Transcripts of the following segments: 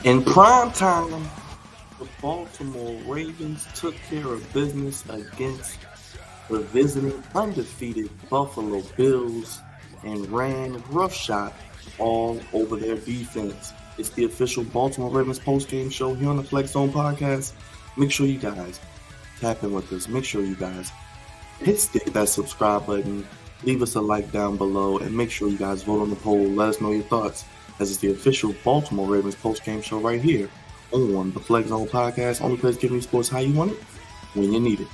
In prime time, the Baltimore Ravens took care of business against the visiting undefeated Buffalo Bills and ran roughshod all over their defense. It's the official Baltimore Ravens postgame show here on the Flex Zone podcast. Make sure you guys tap in with us. Make sure you guys hit that subscribe button, leave us a like down below, and make sure you guys vote on the poll. Let us know your thoughts, as it's the official Baltimore Ravens post-game show right here on the Flex Zone Podcast. Only place giving you sports how you want it, when you need it.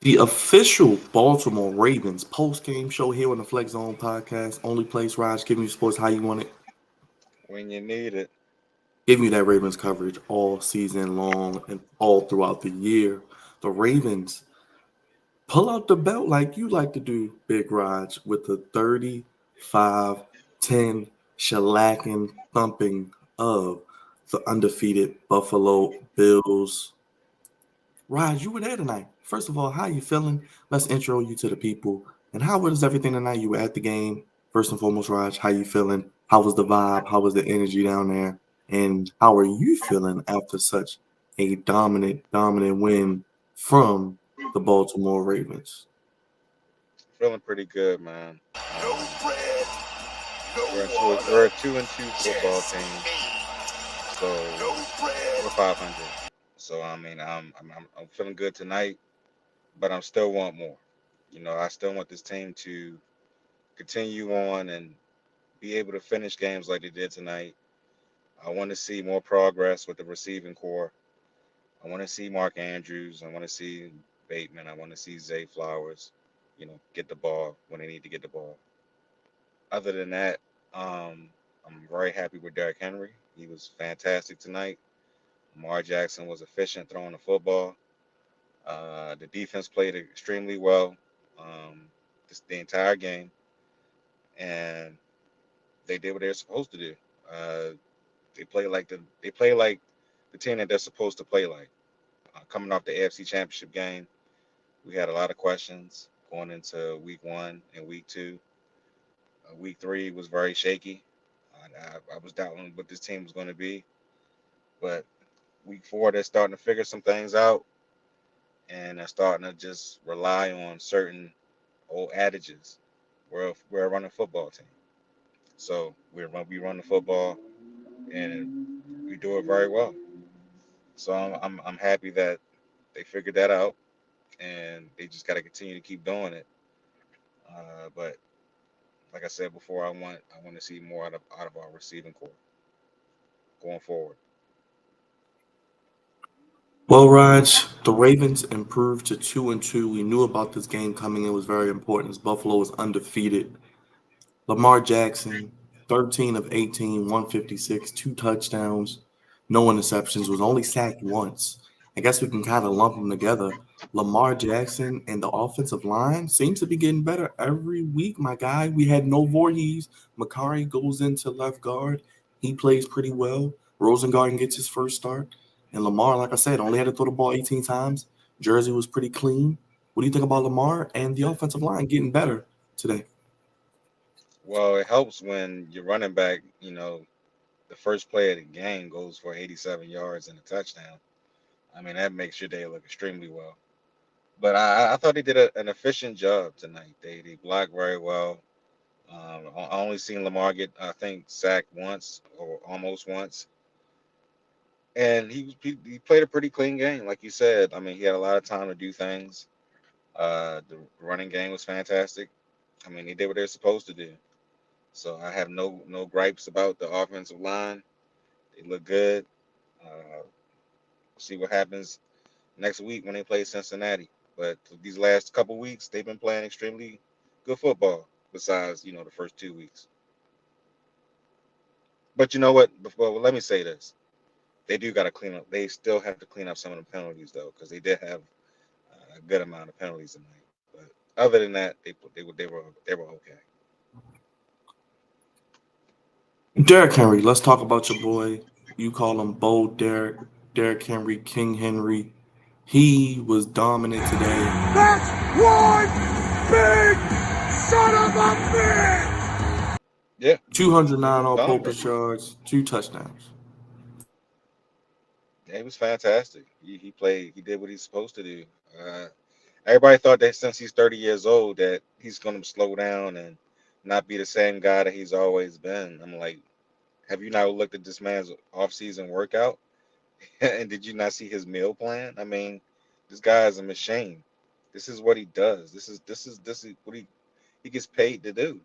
The official Baltimore Ravens post-game show here on the Flex Zone Podcast. Only place, Raj, giving you sports how you want it. When you need it. Giving you that Ravens coverage all season long and all throughout the year. The Ravens pull out the belt like you like to do, Big Raj, with the 35-10 shellacking thumping of the undefeated Buffalo Bills. Raj, you were there tonight. First of all, how you feeling? Let's intro you to the people. And how was everything tonight? You were at the game. First and foremost, Raj, how you feeling? How was the vibe? How was the energy down there? And how are you feeling after such a dominant win from the Baltimore Ravens? Feeling pretty good, man. No bread, no We're a water, 2-2 football just team, hate. so No bread. we're 500. So I mean, I'm feeling good tonight, but I still want more. I still want this team to continue on and be able to finish games like they did tonight. I want to see more progress with the receiving core. I want to see Mark Andrews. I want to see Bateman. I want to see Zay Flowers. Get the ball when they need to get the ball. Other than that, I'm very happy with Derrick Henry. He was fantastic tonight. Lamar Jackson was efficient throwing the football. The defense played extremely well the entire game, and they did what they're supposed to do. Uh, they play like the team that they're supposed to play like. Coming off the AFC Championship game, we had a lot of questions going into Week 1 and Week 2. Week 3 was very shaky. I was doubting what this team was going to be, but Week 4 they're starting to figure some things out, and they're starting to just rely on certain old adages. We're a running football team, so we run the football and we do it very well. So I'm happy that they figured that out, and they just got to continue to keep doing it. But like I said before, I want to see more out of our receiving core going forward. Well, Raj, the Ravens improved to 2-2. We knew about this game coming. It was very important as Buffalo was undefeated. Lamar Jackson, 13 of 18, 156, two touchdowns, no interceptions, was only sacked once. I guess we can kind of lump them together. Lamar Jackson and the offensive line seems to be getting better every week, my guy. We had no Voorhees. Makari goes into left guard. He plays pretty well. Rosengarten gets his first start. And Lamar, like I said, only had to throw the ball 18 times. Jersey was pretty clean. What do you think about Lamar and the offensive line getting better today? Well, it helps when your running back, the first play of the game goes for 87 yards and a touchdown. I mean, that makes your day look extremely well. But I thought they did an efficient job tonight. They blocked very well. I only seen Lamar get, I think, sacked once or almost once, and he played a pretty clean game, like you said. I mean, he had a lot of time to do things. The running game was fantastic. I mean, they did what they're supposed to do. So I have no gripes about the offensive line. They look good. Uh, see what happens next week when they play Cincinnati. But these last couple weeks, they've been playing extremely good football. Besides, the first 2 weeks. But you know what? Well, let me say this: they do got to clean up. They still have to clean up some of the penalties though, because they did have a good amount of penalties tonight. But other than that, they were okay. Derrick Henry, let's talk about your boy. You call him Bold Derrick, Derrick Henry, King Henry. He was dominant today. That's one big son of a bitch! Yeah, he 209 was dominant. all-purpose yards, 2 touchdowns. Yeah, he was fantastic. He played. He did what he's supposed to do. Uh, Everybody thought that since he's 30 years old that he's going to slow down and not be the same guy that he's always been. I'm like, have you not looked at this man's off-season workout? And did you not see his meal plan? I mean, this guy is a machine. This is what he does. This is what he gets paid to do.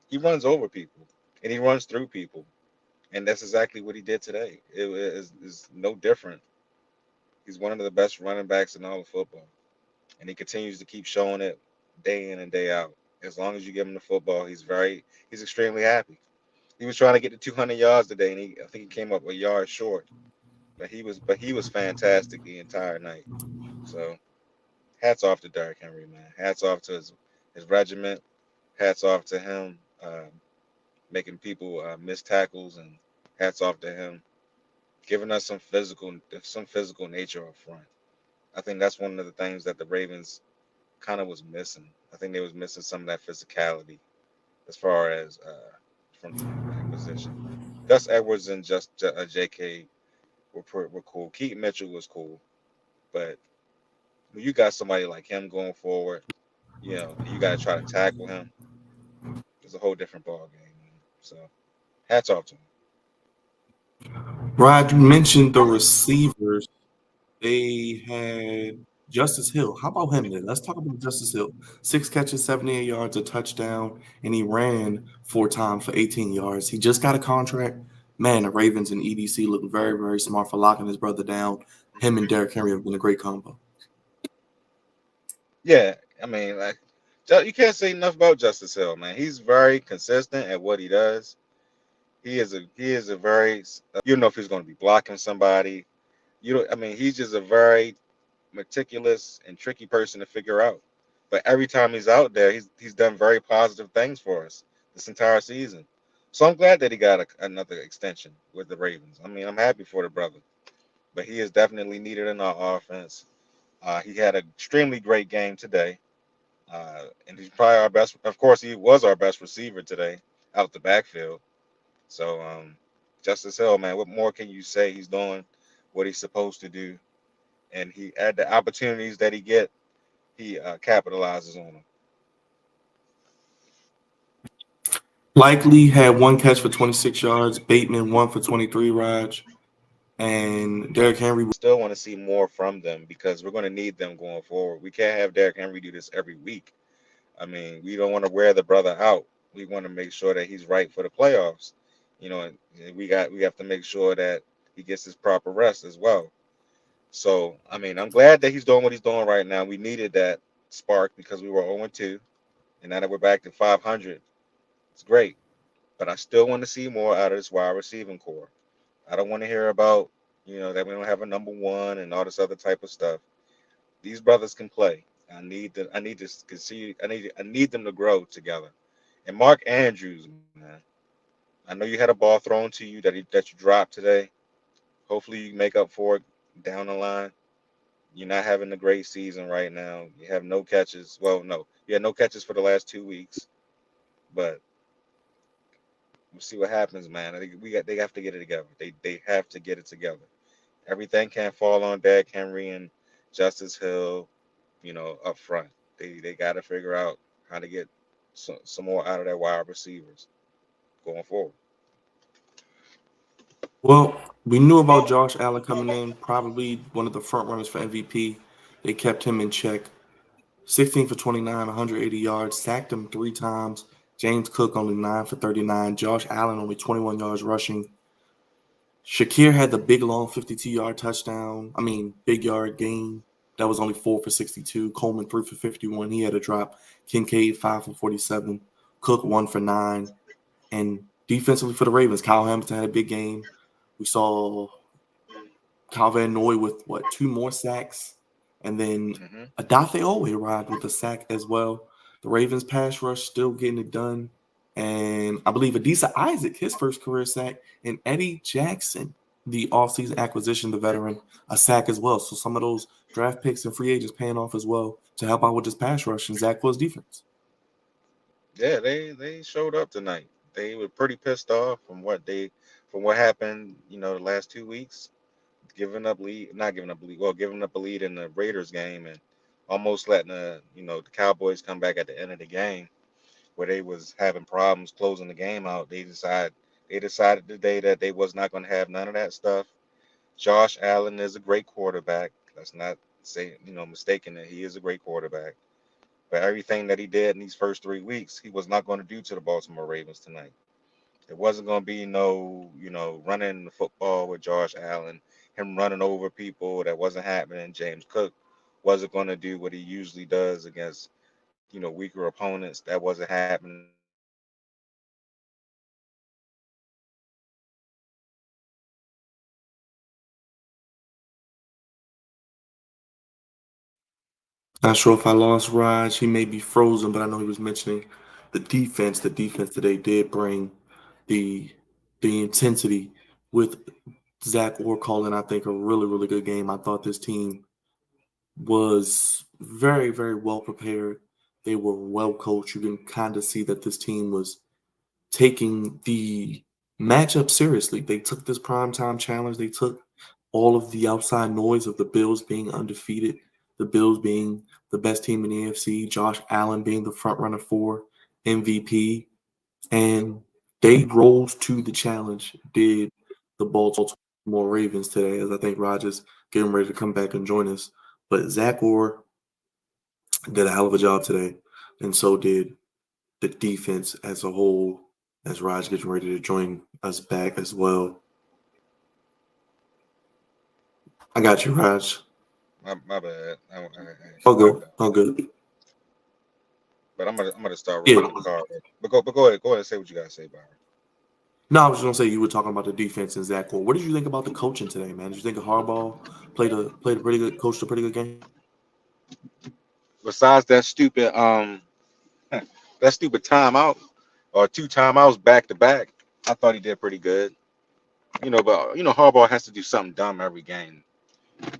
He runs over people and he runs through people, and that's exactly what he did today. Is no different. He's one of the best running backs in all of football, and he continues to keep showing it day in and day out. As long as you give him the football, he's extremely happy. He was trying to get to 200 yards today, and I think he came up a yard short. But he was fantastic the entire night. So hats off to Derrick Henry, man. Hats off to his regiment. Hats off to him making people miss tackles, and hats off to him giving us some physical nature up front. I think that's one of the things that the Ravens kind of was missing. I think they was missing some of that physicality as far as from the cornerback position. Gus Edwards and J.K. were cool. Keaton Mitchell was cool, but when you got somebody like him going forward, and you got to try to tackle him, it's a whole different ball game. Man. So hats off to him. Rod, you mentioned the receivers. They had Justice Hill. How about him then? Let's talk about Justice Hill. 6 catches, 78 yards, a touchdown, and he ran 4 times for 18 yards. He just got a contract. Man, the Ravens and EDC look very, very smart for locking his brother down. Him and Derrick Henry have been a great combo. Yeah, I mean, like you can't say enough about Justice Hill, man. He's very consistent at what he does. He is a very you don't know if he's going to be blocking somebody. You don't. I mean, he's just a very meticulous and tricky person to figure out. But every time he's out there, he's done very positive things for us this entire season. So I'm glad that he got another extension with the Ravens. I mean, I'm happy for the brother, but he is definitely needed in our offense. He had an extremely great game today, and he's probably our best. Of course, he was our best receiver today out the backfield. So, Justice Hill, man, what more can you say? He's doing what he's supposed to do, and he at the opportunities that he capitalizes on them. Likely had 1 catch for 26 yards. Bateman 1 for 23, Raj. And Derrick Henry. Still want to see more from them because we're going to need them going forward. We can't have Derrick Henry do this every week. I mean, we don't want to wear the brother out. We want to make sure that he's right for the playoffs. And we have to make sure that he gets his proper rest as well. So, I mean, I'm glad that he's doing what he's doing right now. We needed that spark because we were 0-2, and now that we're back to 500, it's great. But I still want to see more out of this wide receiving core. I don't want to hear about, that we don't have a number one and all this other type of stuff. These brothers can play. I need to continue. I need them to grow together. And Mark Andrews, man, I know you had a ball thrown to you that you dropped today. Hopefully you make up for it down the line. You're not having a great season right now. You have no catches. Well, no, you had no catches for the last 2 weeks. But we'll see what happens, man. I think they have to get it together. They have to get it together. Everything can't fall on Derrick Henry and Justice Hill, up front. They got to figure out how to get some more out of their wide receivers going forward. Well, we knew about Josh Allen coming in, probably one of the front runners for MVP. They kept him in check. 16 for 29, 180 yards, sacked him 3 times. James Cook only 9 for 39. Josh Allen only 21 yards rushing. Shakir had the big long 52-yard touchdown. Big yard gain. That was only 4 for 62. Coleman 3 for 51. He had a drop. Kincaid 5 for 47. Cook 1 for 9. And Defensively for the Ravens, Kyle Hamilton had a big game. We saw Kyle Van Noy with two more sacks, and then Mm-hmm. Adafe Owe arrived with a sack as well. The Ravens pass rush still getting it done, and I believe Adisa Isaac his first career sack, and Eddie Jackson, the offseason acquisition, the veteran, a sack as well. So some of those draft picks and free agents paying off as well to help out with this pass rush and Zach Wills defense. Yeah, they showed up tonight. They were pretty pissed off from what happened, the last 2 weeks, giving up lead, not giving up lead, well, giving up a lead in the Raiders game and almost letting the Cowboys come back at the end of the game where they was having problems closing the game out. They decided today that they was not going to have none of that stuff. Josh Allen is a great quarterback. Let's not say, mistaken that he is a great quarterback. But everything that he did in these first 3 weeks, he was not going to do to the Baltimore Ravens tonight. It wasn't going to be no, running the football with Josh Allen, him running over people. That wasn't happening. James Cook wasn't going to do what he usually does against, weaker opponents. That wasn't happening. Not sure if I lost Raj. He may be frozen, but I know he was mentioning the defense. The defense today did bring the intensity with Zach Orr calling, I think, a really, really good game. I thought this team was very, very well prepared. They were well coached. You can kind of see that this team was taking the matchup seriously. They took this primetime challenge. They took all of the outside noise of the Bills being undefeated, the Bills being the best team in the AFC, Josh Allen being the front runner for MVP, and they rose to the challenge, did the Baltimore Ravens today, as I think Rogers getting ready to come back and join us. But Zach Orr did a hell of a job today, and so did the defense as a whole, as Raj gets ready to join us back as well. I got you, Raj. My bad. All My good. bad. All good. But I'm gonna start Yeah. rolling the card. But go ahead and say what you gotta say, Byron. No, I was just gonna say you were talking about the defense and Zach Cole. What did you think about the coaching today, man? Did you think Harbaugh played a pretty good, coached a pretty good game? Besides that stupid that stupid timeout or two timeouts back to back, I thought he did pretty good. But Harbaugh has to do something dumb every game.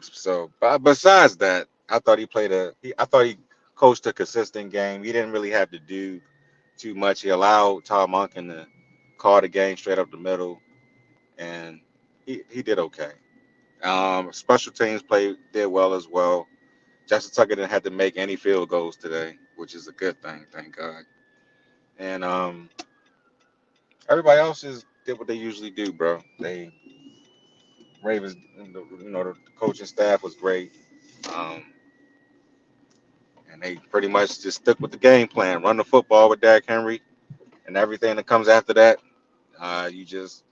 So, but besides that, I thought he coached a consistent game. He didn't really have to do too much. He allowed Todd Monken to call the game straight up the middle, and he did okay. Special teams did well as well. Justin Tucker didn't have to make any field goals today, which is a good thing, thank God. And everybody else did what they usually do, bro. They Ravens, the coaching staff was great. Um, and they pretty much just stuck with the game plan, run the football with Derrick Henry, and everything that comes after that, you just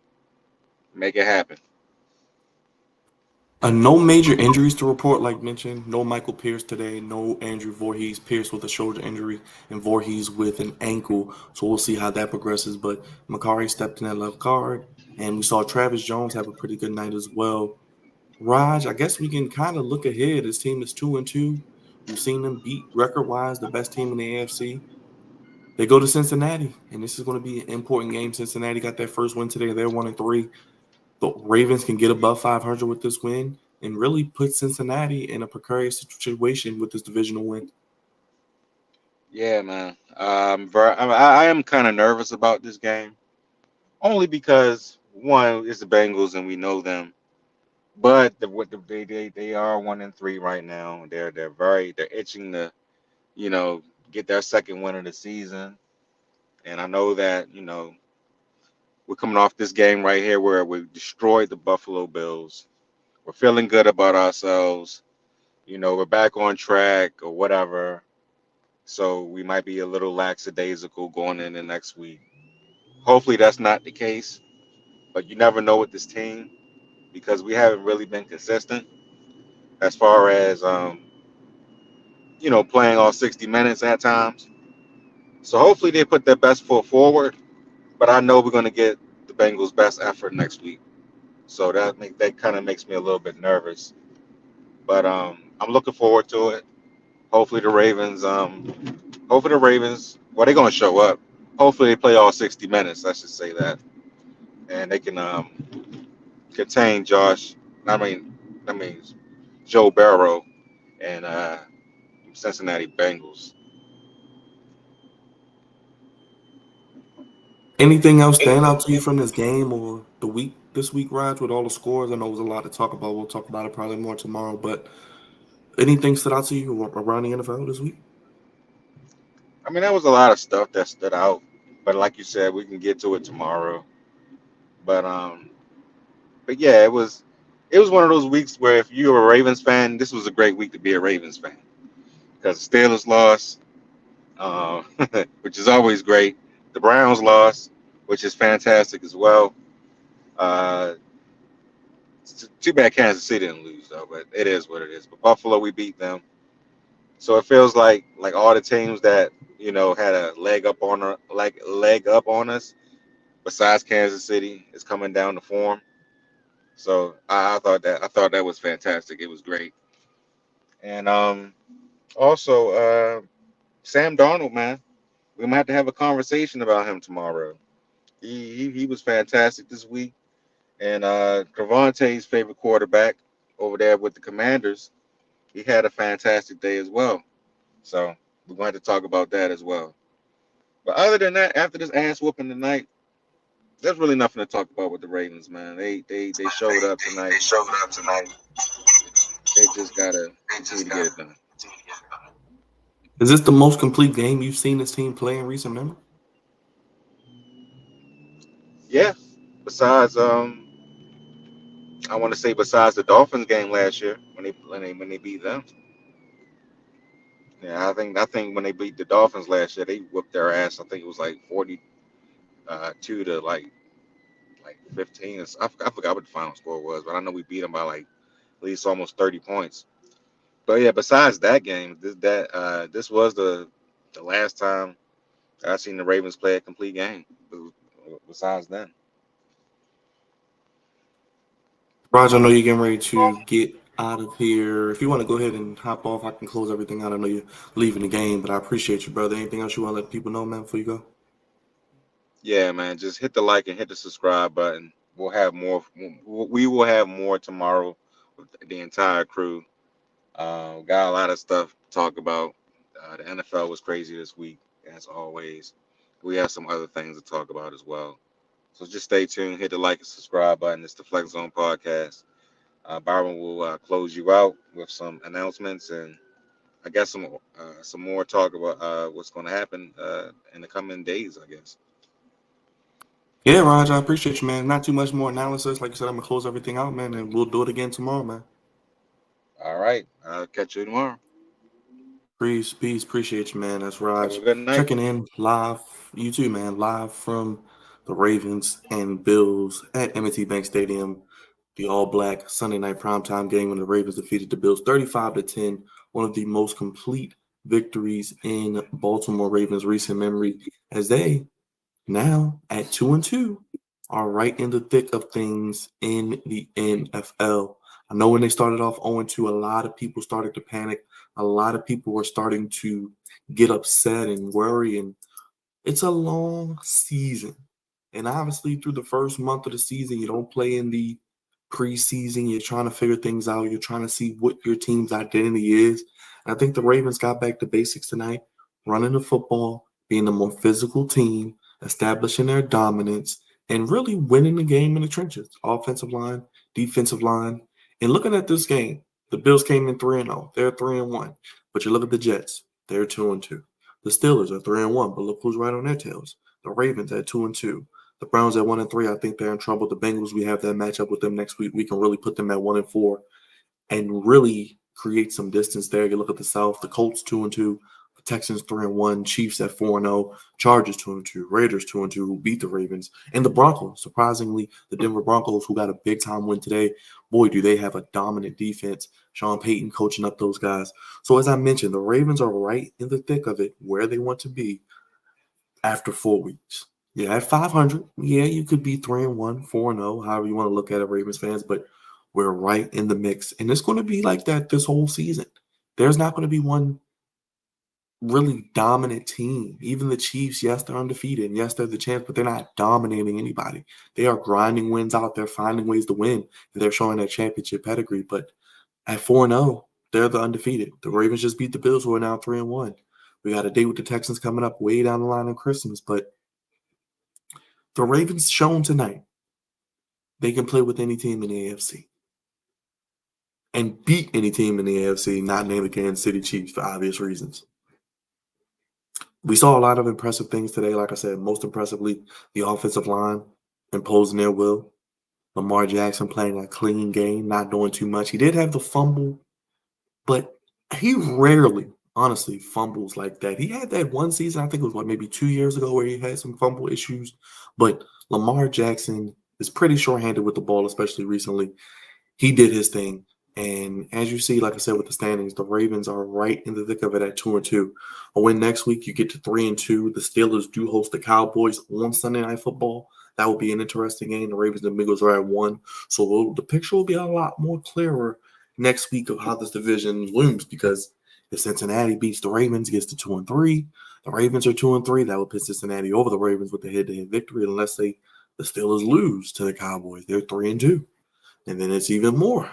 make it happen. No major injuries to report, like mentioned. No Michael Pierce today. No Andrew Voorhees. Pierce with a shoulder injury, and Voorhees with an ankle. So we'll see how that progresses. But Makari stepped in that left guard, and we saw Travis Jones have a pretty good night as well. Raj, I guess we can kind of look ahead. This team is 2-2. We've seen them beat record-wise the best team in the AFC. They go to Cincinnati, and this is going to be an important game. Cincinnati got their first win today. They're 1-3. The Ravens can get above 500 with this win and really put Cincinnati in a precarious situation with this divisional win. Yeah, man. I am kind of nervous about this game, only because one is the Bengals and we know them, but they are 1-3 right now. They're itching to get their second win of the season, and I know that we're coming off this game right here where we destroyed the Buffalo Bills. We're feeling good about ourselves. We're back on track or whatever. So we might be a little lackadaisical going in the next week. Hopefully that's not the case, but you never know with this team because we haven't really been consistent as far as playing all 60 minutes at times. So hopefully they put their best foot forward but I know we're going to get the Bengals' best effort next week. So that kind of makes me a little bit nervous. But I'm looking forward to it. Hopefully the Ravens. Well, they're going to show up. Hopefully they play all 60 minutes. I should say that, and they can contain Josh. I mean, I mean Joe Barrow and Cincinnati Bengals. Anything else stand out to you from this game or the week this week, Raj, with all the scores? I know there's a lot to talk about. We'll talk about it probably more tomorrow, but anything stood out to you around the NFL this week? I mean, there was a lot of stuff that stood out, but like you said, we can get to it tomorrow. But yeah, it was one of those weeks where if you're a Ravens fan, this was a great week to be a Ravens fan because the Steelers lost, uh, which is always great. The Browns lost, which is fantastic as well. Uh, it's too bad Kansas City didn't lose though, but it is what it is. But Buffalo, we beat them, so it feels like all the teams that had a leg up on us, besides Kansas City, is coming down to form. So I thought that was fantastic. It was great, and also Sam Darnold, man, we might have to have a conversation about him tomorrow. He was fantastic this week, and Travante's favorite quarterback over there with the Commanders, he had a fantastic day as well. So we're going to have to talk about that as well. But other than that, after this ass whooping tonight, there's really nothing to talk about with the Ravens, man. They showed up tonight. They just gotta continue to get it done. Is this the most complete game you've seen this team play in recent memory? Yeah. Besides, I want to say besides the Dolphins game last year when they beat them. Yeah, I think when they beat the Dolphins last year, they whooped their ass. I think it was like 42 to like 15. I forgot what the final score was, but I know we beat them by like at least almost 30 points. But yeah, besides that game, this was the last time I seen the Ravens play a complete game. Besides then, Raj, I know you're getting ready to get out of here. If you want to go ahead and hop off, I can close everything out. I know you're leaving the game, but I appreciate you, brother. Anything else you want to let people know, man, before you go? yeah, man, just hit the like and hit the subscribe button. We'll have more. We will have more tomorrow with the entire crew. Got a lot of stuff to talk about. The NFL was crazy this week, as always. We have some other things to talk about as well. So just stay tuned. Hit the like and subscribe button. It's the Flex Zone Podcast. Byron will close you out with some announcements and I guess some more talk about what's going to happen in the coming days. I guess. Yeah, Raj, I appreciate you, man. Not too much more analysis. Like I said, I'm gonna close everything out, man, and we'll do it again tomorrow, man. All right. I'll catch you tomorrow. Peace, peace. Appreciate you, man. That's Have a Raj good night. checking in live. You too, man. Live from the Ravens and Bills at M&T Bank Stadium. The all-black Sunday night primetime game when the Ravens defeated the Bills 35-10. One of the most complete victories in Baltimore Ravens recent memory, as they now at 2-2 are right in the thick of things in the NFL. I know when they started off 0-2, a lot of people started to panic. A lot of people were starting to get upset and worry. And it's a long season. And obviously, through the first month of the season, you don't play in the preseason. You're trying to figure things out. You're trying to see what your team's identity is. And I think the Ravens got back to basics tonight, running the football, being a more physical team, establishing their dominance, and really winning the game in the trenches. Offensive line, defensive line. And looking at this game, the Bills came in 3-0. They're 3-1. But you look at the Jets, they're 2-2. The Steelers are 3-1, but look who's right on their tails. The Ravens at 2-2. The Browns at 1-3. I think they're in trouble. The Bengals, we have that matchup with them next week. We can really put them at 1-4 and really create some distance there. You look at the South, the Colts 2-2, the Texans 3-1, Chiefs at 4-0, Chargers 2-2, Raiders 2-2, who beat the Ravens, and the Broncos. Surprisingly, the Denver Broncos, who got a big time win today. Boy, do they have a dominant defense. Sean Payton coaching up those guys. So as I mentioned, the Ravens are right in the thick of it, where they want to be after 4 weeks. Yeah, at 500, yeah, you could be 3-1, 4-0, however you want to look at it, Ravens fans, but we're right in the mix. And it's going to be like that this whole season. There's not going to be one really dominant team. Even the Chiefs, yes, they're undefeated. And yes, they're the champs, but they're not dominating anybody. They are grinding wins out. They're finding ways to win. And they're showing that championship pedigree. But at 4-0, they're the undefeated. The Ravens just beat the Bills, who are now 3-1. We got a date with the Texans coming up way down the line on Christmas. But the Ravens shown tonight they can play with any team in the AFC and beat any team in the AFC, not named the Kansas City Chiefs for obvious reasons. We saw a lot of impressive things today. Like I said, most impressively, the offensive line imposing their will. Lamar Jackson playing a clean game, not doing too much. He did have the fumble, but he rarely, honestly, fumbles like that. He had that one season, I think it was maybe 2 years ago, where he had some fumble issues. But Lamar Jackson is pretty short-handed with the ball, especially recently. He did his thing. And as you see, like I said, with the standings, the Ravens are right in the thick of it at 2-2. A win next week, you get to 3-2. The Steelers do host the Cowboys on Sunday Night Football. That will be an interesting game. The Ravens and the Bengals are at 1. So the picture will be a lot more clearer next week of how this division looms, because if Cincinnati beats the Ravens, gets to 2-3, the Ravens are 2-3. That will put Cincinnati over the Ravens with the head-to-head victory, unless the Steelers lose to the Cowboys. They're 3-2. And then it's even more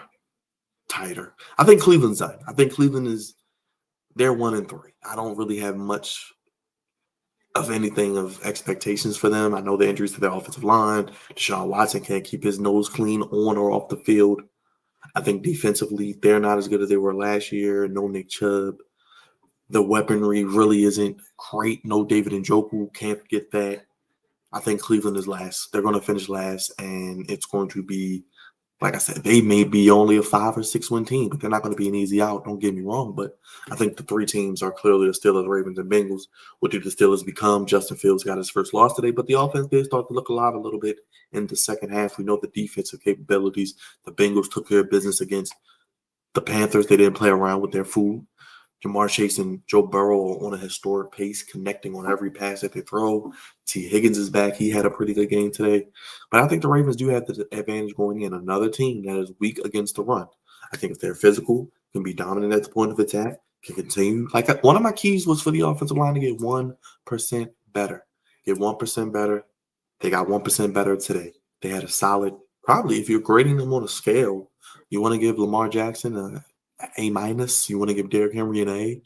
tighter. I think Cleveland's done. I think Cleveland they're 1-3. I don't really have much of anything of expectations for them. I know the injuries to their offensive line. Deshaun Watson can't keep his nose clean on or off the field. I think defensively, they're not as good as they were last year. No Nick Chubb. The weaponry really isn't great. No David Njoku. Can't get that. I think Cleveland is last. They're going to finish last, and it's going to be, like I said, they may be only a 5 or 6 win team, but they're not going to be an easy out. Don't get me wrong, but I think the 3 teams are clearly the Steelers, Ravens, and Bengals. What did the Steelers become? Justin Fields got his first loss today, but the offense did start to look a little bit in the second half. We know the defensive capabilities. The Bengals took care of business against the Panthers. They didn't play around with their food. Jamar Chase and Joe Burrow are on a historic pace, connecting on every pass that they throw. T. Higgins is back. He had a pretty good game today. But I think the Ravens do have the advantage going in. Another team that is weak against the run. I think if they're physical, can be dominant at the point of attack, can continue. Like one of my keys was for the offensive line to get 1% better. Get 1% better. They got 1% better today. They had a solid, probably if you're grading them on a scale, you want to give Lamar Jackson A minus. You want to give Derrick Henry an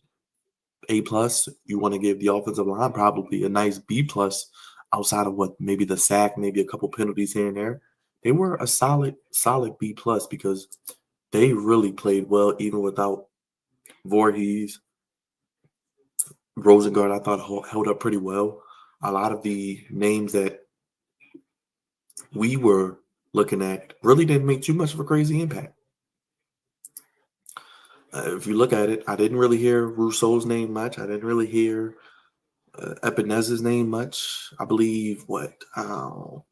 A plus. You want to give the offensive line probably a nice B plus, outside of what maybe the sack, maybe a couple penalties here and there. They were a solid B plus, because they really played well even without Voorhees. Rosengard, I thought, held up pretty well. A lot of the names that we were looking at really didn't make too much of a crazy impact. If you look at it, I didn't really hear Rousseau's name much. I didn't really hear Ebenezer's name much. I believe Rousseau,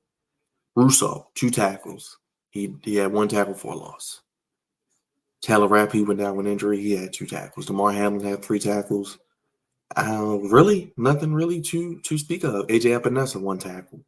2 tackles. He had 1 tackle for a loss. Taylor Rapp, he went down with injury. He had 2 tackles. DeMar Hamlin had 3 tackles. Really, nothing really to speak of. AJ Epenesa, 1 tackle.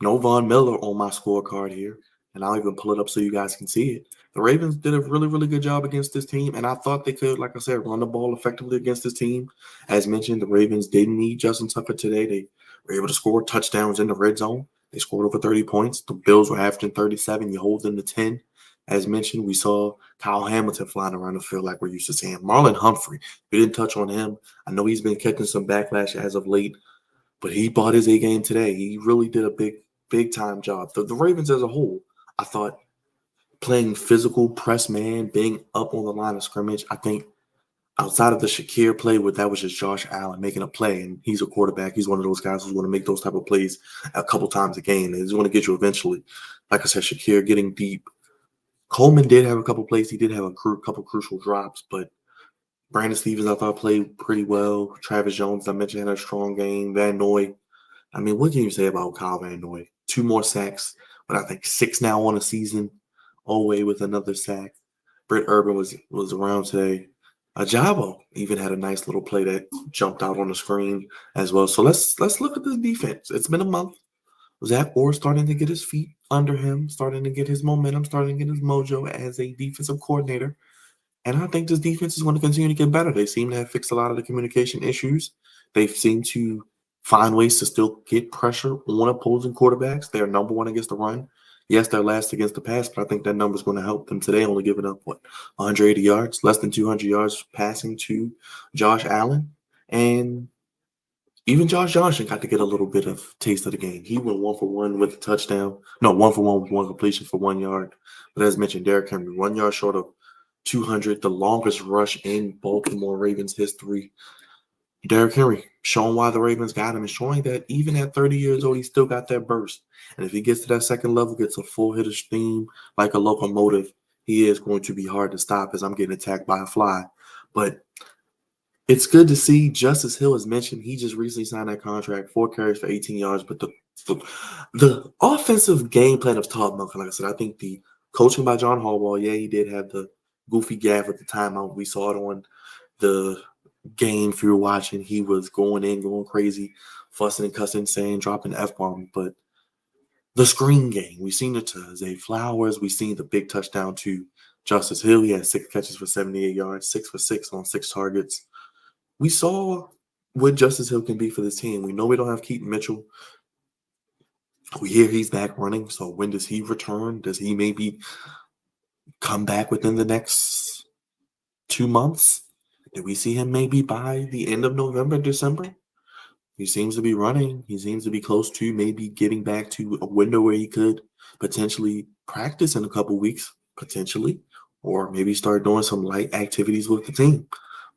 No Von Miller on my scorecard here, and I'll even pull it up so you guys can see it. The Ravens did a really, really good job against this team, and I thought they could, like I said, run the ball effectively against this team. As mentioned, the Ravens didn't need Justin Tucker today. They were able to score touchdowns in the red zone. They scored over 30 points. The Bills were averaging 37. You hold them to 10. As mentioned, we saw Kyle Hamilton flying around the field like we're used to seeing. Marlon Humphrey, we didn't touch on him. I know he's been catching some backlash as of late, but he bought his A game today. He really did a big time job. The Ravens as a whole, I thought, playing physical press man, being up on the line of scrimmage. I think outside of the Shakir play, where that was just Josh Allen making a play, and he's a quarterback. He's one of those guys who's going to make those type of plays a couple times a game, and he's going to get you eventually. Like I said, Shakir getting deep. Coleman did have a couple plays. He did have a couple crucial drops, but Brandon Stevens, I thought, played pretty well. Travis Jones, I mentioned, had a strong game. Van Noy. I mean, what can you say about Kyle Van Noy? 2 more sacks, but I think 6 now on a season. Oweh with another sack. Britt Urban was around today. Ajabo even had a nice little play that jumped out on the screen as well. So let's look at this defense. It's been a month. Zach Orr starting to get his feet under him, starting to get his momentum, starting to get his mojo as a defensive coordinator. And I think this defense is going to continue to get better. They seem to have fixed a lot of the communication issues. They seem to find ways to still get pressure on opposing quarterbacks. They're number one against the run. Yes, they're last against the pass, but I think that number is going to help them today, only giving up, 180 yards, less than 200 yards passing to Josh Allen. And even Josh Johnson got to get a little bit of taste of the game. He went 1-for-1 with a touchdown. No, 1-for-1 with one completion for 1 yard. But as mentioned, Derrick Henry, 1 yard short of 200, the longest rush in Baltimore Ravens history. Derrick Henry showing why the Ravens got him and showing that even at 30 years old, he still got that burst. And if he gets to that second level, gets a full hit of steam like a locomotive, he is going to be hard to stop as I'm getting attacked by a fly. But it's good to see Justice Hill, as mentioned, he just recently signed that contract, 4 carries for 18 yards. But the offensive game plan of Todd Monken, like I said, I think the coaching by John Harbaugh, yeah, he did have the goofy gaffe at the timeout. We saw it on the game if you were watching. He was going in, going crazy, fussing and cussing, saying, dropping the F-bomb. But the screen game, we've seen it to Zay Flowers. We've seen the big touchdown to Justice Hill. He had 6 catches for 78 yards, 6 for 6 on 6 targets. We saw what Justice Hill can be for this team. We know we don't have Keaton Mitchell. We hear he's back running. So when does he return? Does he maybe come back within the next 2 months? Do we see him maybe by the end of November, December? He seems to be running. He seems to be close to maybe getting back to a window where he could potentially practice in a couple weeks, potentially, or maybe start doing some light activities with the team.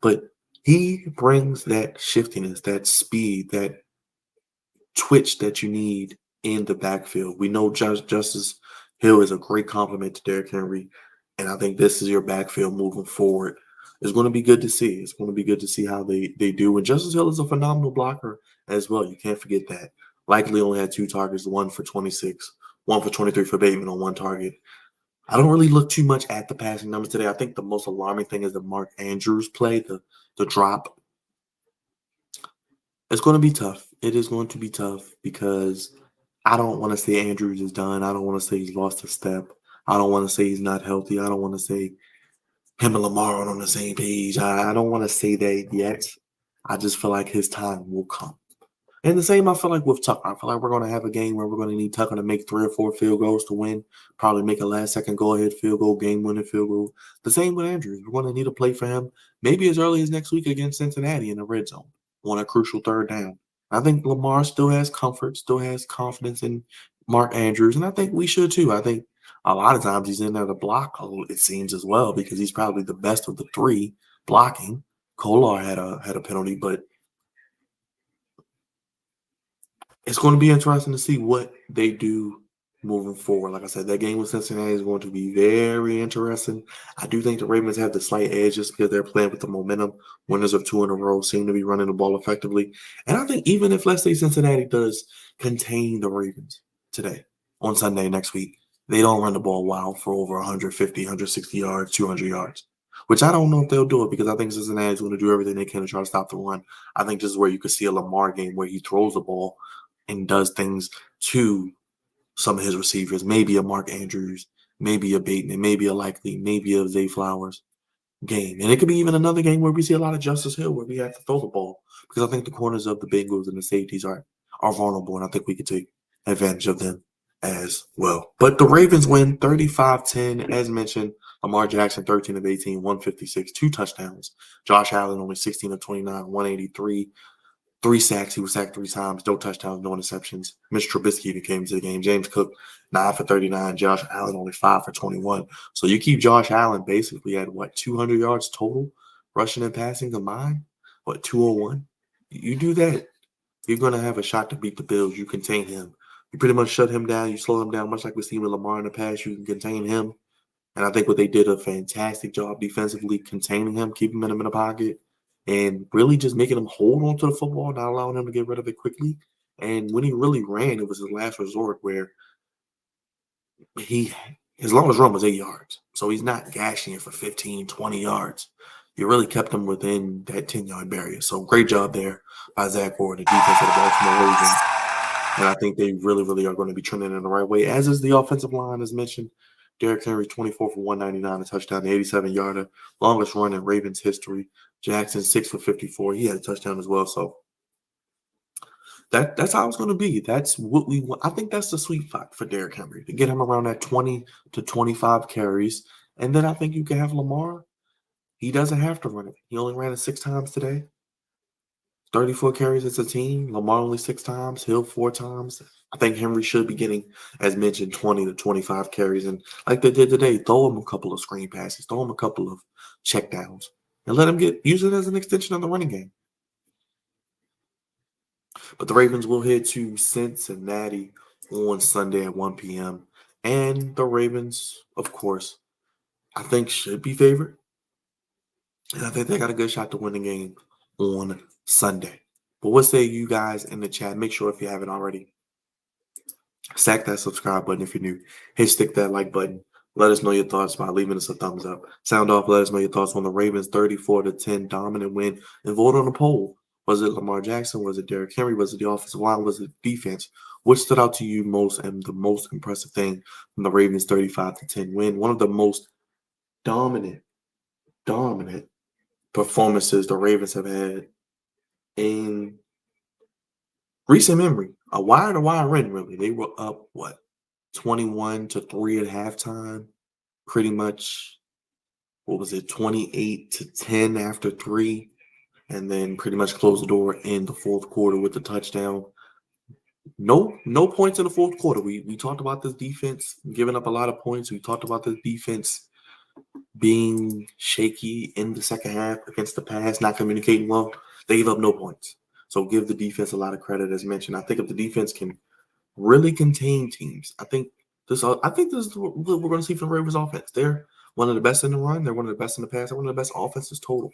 But he brings that shiftiness, that speed, that twitch that you need in the backfield. We know Justice Hill is a great compliment to Derrick Henry, and I think this is your backfield moving forward. It's going to be good to see. It's going to be good to see how they do. And Justice Hill is a phenomenal blocker as well. You can't forget that. Likely only had 2 targets, 1 for 26, 1 for 23 for Bateman on 1 target. I don't really look too much at the passing numbers today. I think the most alarming thing is the Mark Andrews play, the drop. It's going to be tough. It is going to be tough because I don't want to say Andrews is done. I don't want to say he's lost a step. I don't want to say he's not healthy. I don't want to say him and Lamar aren't on the same page. I don't want to say that yet. I just feel like his time will come. And the same I feel like with Tucker. I feel like we're going to have a game where we're going to need Tucker to make 3 or 4 field goals to win, probably make a last-second go-ahead field goal, game-winning field goal. The same with Andrews. We're going to need a play for him maybe as early as next week against Cincinnati in the red zone on a crucial 3rd down. I think Lamar still has comfort, still has confidence in Mark Andrews, and I think we should too. I think a lot of times he's in there to block, it seems, as well, because he's probably the best of the 3 blocking. Kolar had a penalty, but it's going to be interesting to see what they do moving forward. Like I said, that game with Cincinnati is going to be very interesting. I do think the Ravens have the slight edge just because they're playing with the momentum. Winners of 2 in a row, seem to be running the ball effectively. And I think even if, let's say, Cincinnati does contain the Ravens today, on Sunday next week, they don't run the ball wild for over 150, 160 yards, 200 yards, which I don't know if they'll do it because I think Cincinnati is going to do everything they can to try to stop the run. I think this is where you could see a Lamar game where he throws the ball and does things to some of his receivers, maybe a Mark Andrews, maybe a Bateman, maybe a Likely, maybe a Zay Flowers game. And it could be even another game where we see a lot of Justice Hill where we have to throw the ball because I think the corners of the Bengals and the safeties are vulnerable, and I think we could take advantage of them as well. But the Ravens win 35-10, as mentioned. Lamar Jackson, 13 of 18, 156, 2 touchdowns. Josh Allen, only 16 of 29, 183. 3 sacks. He was sacked 3 times. No touchdowns, no interceptions. Mitch Trubisky even came to the game. James Cook, 9 for 39. Josh Allen, only 5 for 21. So you keep Josh Allen basically at, 200 yards total, rushing and passing combined? 201? You do that, you're going to have a shot to beat the Bills. You contain him. You pretty much shut him down. You slow him down, much like we've seen with Lamar in the past. You can contain him. And I think what they did a fantastic job defensively containing him, keeping him in the pocket, and really just making him hold on to the football, not allowing him to get rid of it quickly. And when he really ran, it was his last resort where his longest run was 8 yards. So he's not gashing it for 15, 20 yards. you really kept them within that 10-yard barrier. So great job there by Zach Orr, the defense of the Baltimore Ravens. And I think they really, really are going to be trending in the right way, as is the offensive line, as mentioned. Derrick Henry, 24 for 199, a touchdown, the 87-yarder, longest run in Ravens history. Jackson, 6 for 54. He had a touchdown as well. So that's how it's going to be. That's what we want. I think that's the sweet spot for Derrick Henry, to get him around that 20 to 25 carries. And then I think you can have Lamar. He doesn't have to run it. He only ran it 6 times today. 34 carries as a team. Lamar only 6 times. Hill 4 times. I think Henry should be getting, as mentioned, 20 to 25 carries. And like they did today, throw him a couple of screen passes. Throw him a couple of checkdowns. And let him use it as an extension of the running game. But the Ravens will head to Cincinnati on Sunday at 1 p.m. And the Ravens, of course, I think should be favored. And I think they got a good shot to win the game on Sunday. But what say you guys in the chat? Make sure if you haven't already, sack that subscribe button if you're new. Stick that like button. Let us know your thoughts by leaving us a thumbs up. Sound off. Let us know your thoughts on the Ravens' 34-10 dominant win. And vote on the poll. Was it Lamar Jackson? Was it Derrick Henry? Was it the offensive line? Was it defense? What stood out to you most and the most impressive thing from the Ravens' 35-10 win? One of the most dominant performances the Ravens have had in recent memory. A wire-to-wire win, really. They were up, 21-3 at halftime. Pretty much, 28-10 after 3. And then pretty much closed the door in the fourth quarter with the touchdown. No points in the fourth quarter. We talked about this defense giving up a lot of points. We talked about this defense being shaky in the second half against the pass, not communicating well. They gave up no points. So give the defense a lot of credit, as mentioned. I think if the defense can really contain teams, I think this is what we're going to see from the Ravens offense. They're one of the best in the run. They're one of the best in the pass. They're one of the best offenses total.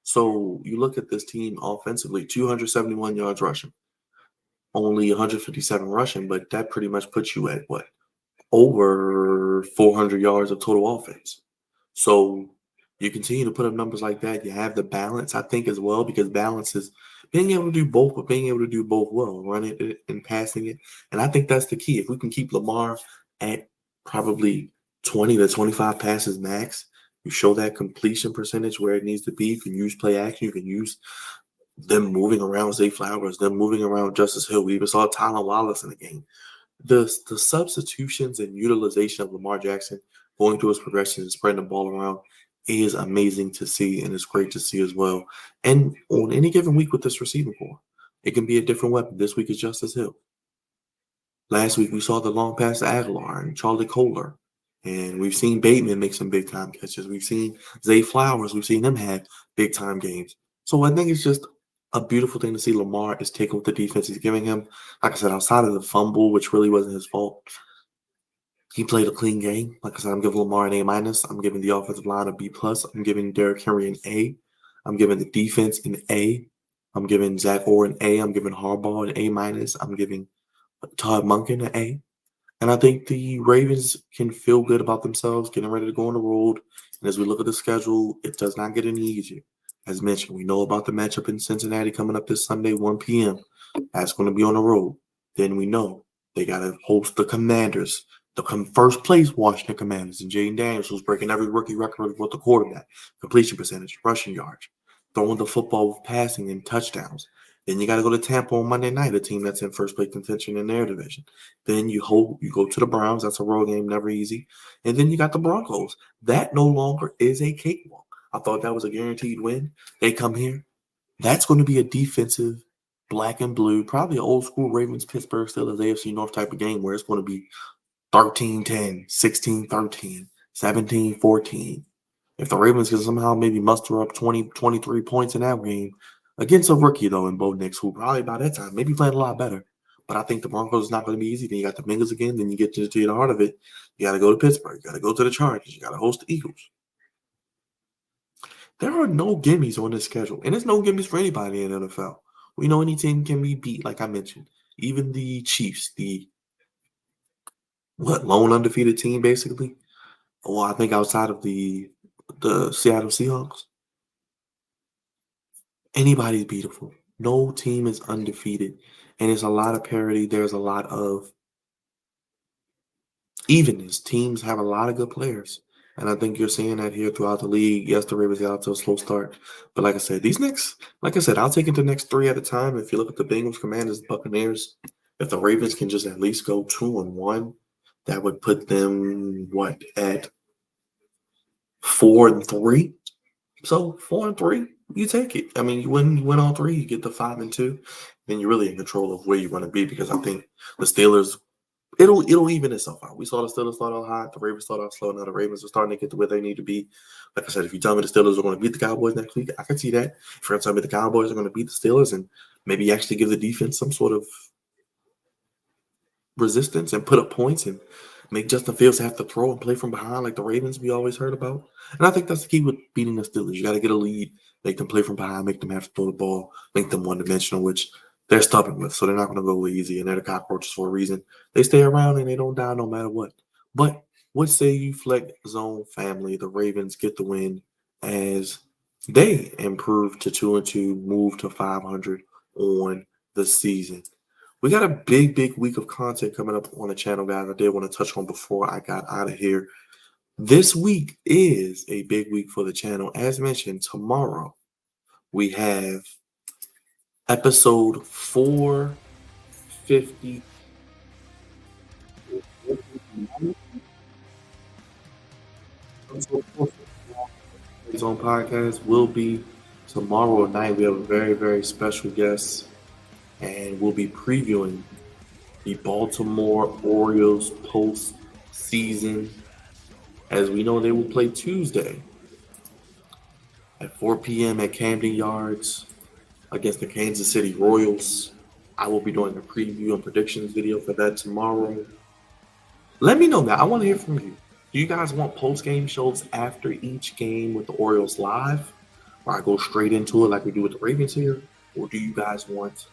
So you look at this team offensively, 271 yards rushing, only 157 rushing, but that pretty much puts you at over 400 yards of total offense. So you continue to put up numbers like that. You have the balance, I think, as well, because balance is being able to do both, but being able to do both well, running it and passing it. And I think that's the key. If we can keep Lamar at probably 20 to 25 passes max, you show that completion percentage where it needs to be. You can use play action. You can use them moving around Zay Flowers, them moving around Justice Hill. We even saw Tyler Wallace in the game. The substitutions and utilization of Lamar Jackson going through his progressions and spreading the ball around is amazing to see, and it's great to see as well. And on any given week with this receiving core, it can be a different weapon. This week is Justice Hill. Last week we saw the long pass to Aguilar and Charlie Kohler. And we've seen Bateman make some big-time catches. We've seen Zay Flowers. We've seen them have big-time games. So I think it's just a beautiful thing to see. Lamar is taking what the defense is giving him. Like I said, outside of the fumble, which really wasn't his fault, he played a clean game. Like I said, I'm giving Lamar an A-. I'm giving the offensive line a B+. I'm giving Derrick Henry an A. I'm giving the defense an A. I'm giving Zach Orr an A. I'm giving Harbaugh an A-. I'm giving Todd Monken an A. And I think the Ravens can feel good about themselves, getting ready to go on the road. And as we look at the schedule, it does not get any easier. As mentioned, we know about the matchup in Cincinnati coming up this Sunday, 1 p.m. That's going to be on the road. Then we know they got to host the Commanders, the first place Washington Commanders, and Jaden Daniels, who's breaking every rookie record with the quarterback, completion percentage, rushing yards, throwing the football with passing and touchdowns. Then you got to go to Tampa on Monday night, a team that's in first place contention in their division. Then you go to the Browns. That's a road game, never easy. And then you got the Broncos. That no longer is a cakewalk. I thought that was a guaranteed win. They come here. That's going to be a defensive black and blue, probably an old school Ravens, Pittsburgh Steelers, AFC North type of game where it's going to be 13-10, 16-13, 17-14. If the Ravens can somehow maybe muster up 20, 23 points in that game against a rookie, though, in Bo Nix, who probably by that time maybe playing a lot better. But I think the Broncos is not going to be easy. Then you got the Bengals again. Then you get to the heart of it. You got to go to Pittsburgh. You got to go to the Chargers. You got to host the Eagles. There are no gimmies on this schedule. And there's no gimmies for anybody in the NFL. We know any team can be beat, like I mentioned. Even the Chiefs, the lone undefeated team, basically. Well, I think outside of the Seattle Seahawks. Anybody's beautiful. No team is undefeated. And there's a lot of parity. There's a lot of evenness. Teams have a lot of good players. And I think you're seeing that here throughout the league. Yes, the Ravens got out to a slow start. But like I said, I'll take it the next three at a time. If you look at the Bengals, Commanders, Buccaneers, if the Ravens can just at least go 2-1, that would put them at 4-3. So 4-3, you take it. I mean, you win all three, you get the 5-2, then you're really in control of where you're going to be because I think the Steelers, it'll even itself out. We saw the Steelers start out hot, the Ravens start out slow. Now the Ravens are starting to get to where they need to be. Like I said, if you tell me the Steelers are going to beat the Cowboys next week, I can see that. If you're going to tell me the Cowboys are going to beat the Steelers and maybe actually give the defense some sort of resistance and put up points and make Justin Fields have to throw and play from behind like the Ravens we always heard about. And I think that's the key with beating the Steelers. You got to get a lead, make them play from behind, make them have to throw the ball, make them one-dimensional, which they're stubborn with, so they're not going to go easy, and they're the cockroaches for a reason. They stay around, and they don't die no matter what. But what say you, Flex Zone family, the Ravens get the win as they improve to 2-2, move to 500 on the season. We got a big week of content coming up on the channel, guys. I did want to touch on before I got out of here. This week is a big week for the channel. As mentioned, tomorrow we have episode 450. Zone podcast will be tomorrow night. We have a very special guest, and we'll be previewing the Baltimore Orioles postseason. As we know, they will play Tuesday at 4 p.m. at Camden Yards against the Kansas City Royals. I will be doing a preview and predictions video for that tomorrow. Let me know, man. I want to hear from you. Do you guys want post-game shows after each game with the Orioles live, where I go straight into it like we do with the Ravens here? Or do you guys want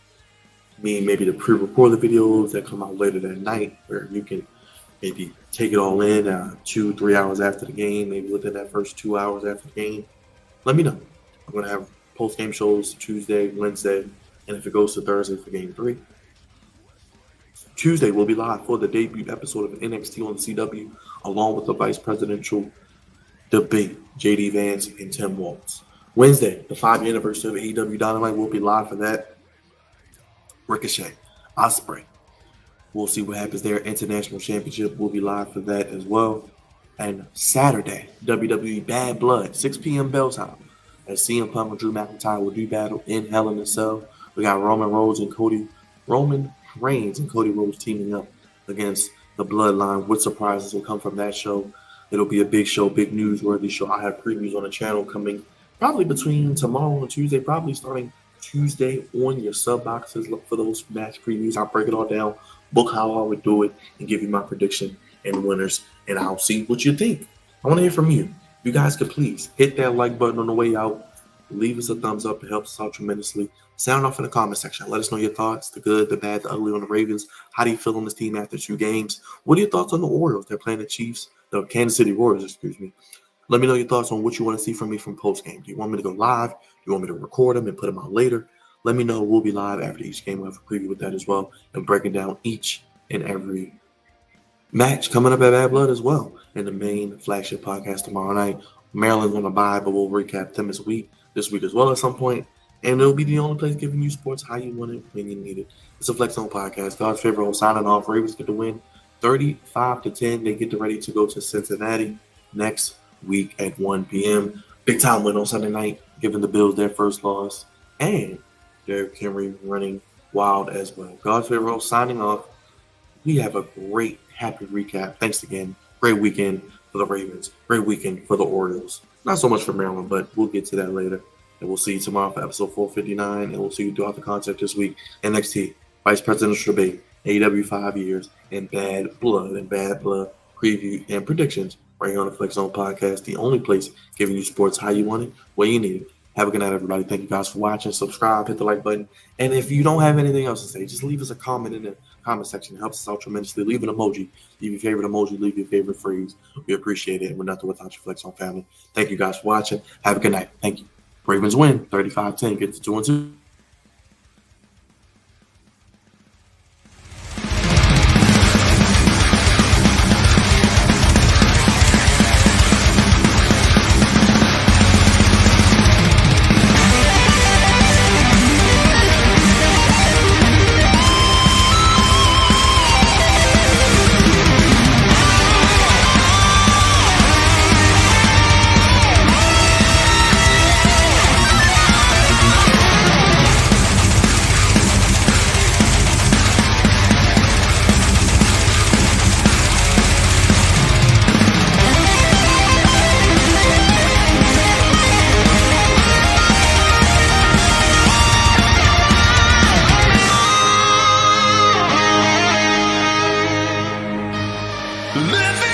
me maybe to pre-record the videos that come out later that night where you can maybe take it all in 2-3 hours after the game, maybe within that first 2 hours after the game? Let me know. I'm going to have post-game shows Tuesday, Wednesday, and if it goes to Thursday for Game 3. Tuesday, we'll be live for the debut episode of NXT on the CW, along with the vice presidential debate, JD Vance and Tim Waltz. Wednesday, the 5-year anniversary of AEW Dynamite, will be live for that. Ricochet, Ospreay. We'll see what happens there. International Championship will be live for that as well. And Saturday, WWE Bad Blood, 6 p.m. bell time. As CM Punk and Drew McIntyre will do battle in Hell in a Cell. We got Roman Reigns and Cody Rhodes teaming up against the Bloodline. What surprises will come from that show? It'll be a big show, big newsworthy show. I have previews on the channel coming probably between tomorrow and Tuesday, probably starting Tuesday on your sub boxes. Look for those match previews. I'll break it all down, book how I would do it, and give you my prediction and winners, and I'll see what you think. I want to hear from you. You guys could please hit that like button on the way out. Leave us a thumbs up. It helps us out tremendously. Sound off in the comment section. Let us know your thoughts, the good, the bad, the ugly on the Ravens. How do you feel on this team after 2 games? What are your thoughts on the Orioles? They're playing the Kansas City Royals, excuse me. Let me know your thoughts on what you want to see from me from postgame. Do you want me to go live? Do you want me to record them and put them out later? Let me know. We'll be live after each game. We'll have a preview with that as well and breaking down each and every match coming up at Bad Blood as well in the main flagship podcast tomorrow night. Maryland's on a bye, but we'll recap them this week as well at some point. And it'll be the only place giving you sports how you want it, when you need it. It's a Flex Zone podcast. God's favorite home signing off. Ravens get the win 35-10. They get ready to go to Cincinnati next week at 1 p.m. Big time win on Sunday night, giving the Bills their first loss. And Derrick Henry running wild as well. God's favorite home signing off. We have a great, happy recap. Thanks again. Great weekend for the Ravens. Great weekend for the Orioles. Not so much for Maryland, but we'll get to that later. And we'll see you tomorrow for episode 459. And we'll see you throughout the content this week. NXT, Vice Presidential Debate, AEW 5 years, and Bad Blood preview and predictions right here on the Flex Zone podcast. The only place giving you sports how you want it, where you need it. Have a good night, everybody. Thank you guys for watching. Subscribe, hit the like button. And if you don't have anything else to say, just leave us a comment in the comment section. It helps us out tremendously. Leave an emoji. Leave your favorite emoji. Leave your favorite phrase. We appreciate it. We're nothing without your Flex Zone family. Thank you guys for watching. Have a good night. Thank you. Ravens win 35-10, get to 2-2. Living